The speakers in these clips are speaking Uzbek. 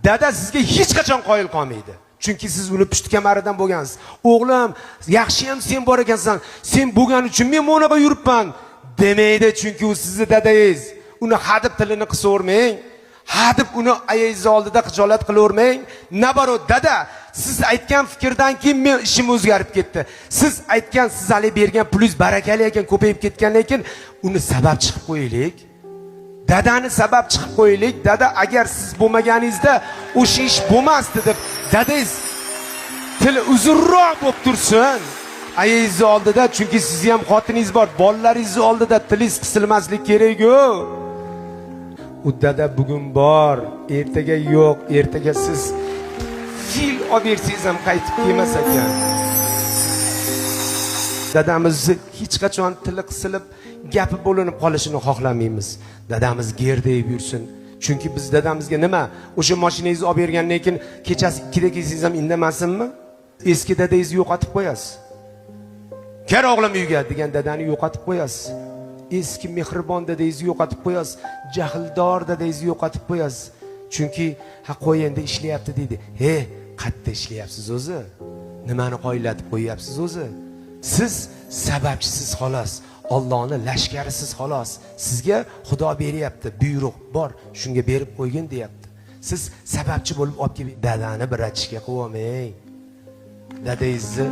dada sizga hech qachon qoyil qolmaydi. Chunki siz uni pushti kamaridan bo'lgansiz. O'g'lim, yaxshi ham sen bor ekansan. Sen bo'lgan uchun men mo'naqa yuribman demaydi, chunki u sizning dadangiz. Uni hadib tilini qisavermang. Hadib uni ayingiz oldida xijolat qilavermang. Nabaro dada, siz aytgan fikrdan keyin men ishim o'zgarib ketdi. Siz aytgan, siz hali bergan pulingiz barakali ekan, ko'payib ketgan, lekin uni sabab chiqib qo'yaylik. Dadani sabab chiqib qo'yaylik. Dada, agar siz bo'lmaganingizda o'sha ish bo'lmasdi deb dadangiz tili uzunroq bo'lib tursin. Ayingiz oldida, chunki sizni ham xotiningiz bor, bolalaringiz oldida tilingiz qisilmaslik kerak-ku. U dada bugun bor, ertaga yo'q, ertaga siz fil olib bersangiz ham qaytib kelmas ekan. Dadamizni hech qachon tili qisilib, gapi bo'linib qolishini xohlamaymiz. Dadamiz gerdayib yursin. Chunki biz dadamizga nima? O'sha mashinangizni olib bergandan keyin kechasi 2 da kelsangiz ham indamasinmi? Eski dadangizni yo'qotib qo'yasiz. Kel o'g'lim uyga degan dadani yo'qotib qo'yasiz. Eski mehribon dadangizni yo'qotib qo'yasiz. Jahldor dadangizni yo'qotib qo'yasiz. Chunki ha qo'yenda ishlayapti deydi. He, qayerda ishlayapsiz o'zi? Nimani qoyillatib qo'yyapsiz o'zi? Siz sababchisiz xolos. Allohning lashkarisiz xolos. Sizga Xudo beryapti, buyruq bor, shunga berib qo'ygin deyapti. Siz sababchi bo'lib olib kelib dadani bir achishga qo'yamang. Dadangizni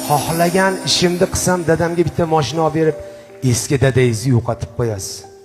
xohlagan ishimni qilsam dadamga bitta mashina olib berib, eski dadangizni yo'qotib qo'yasiz.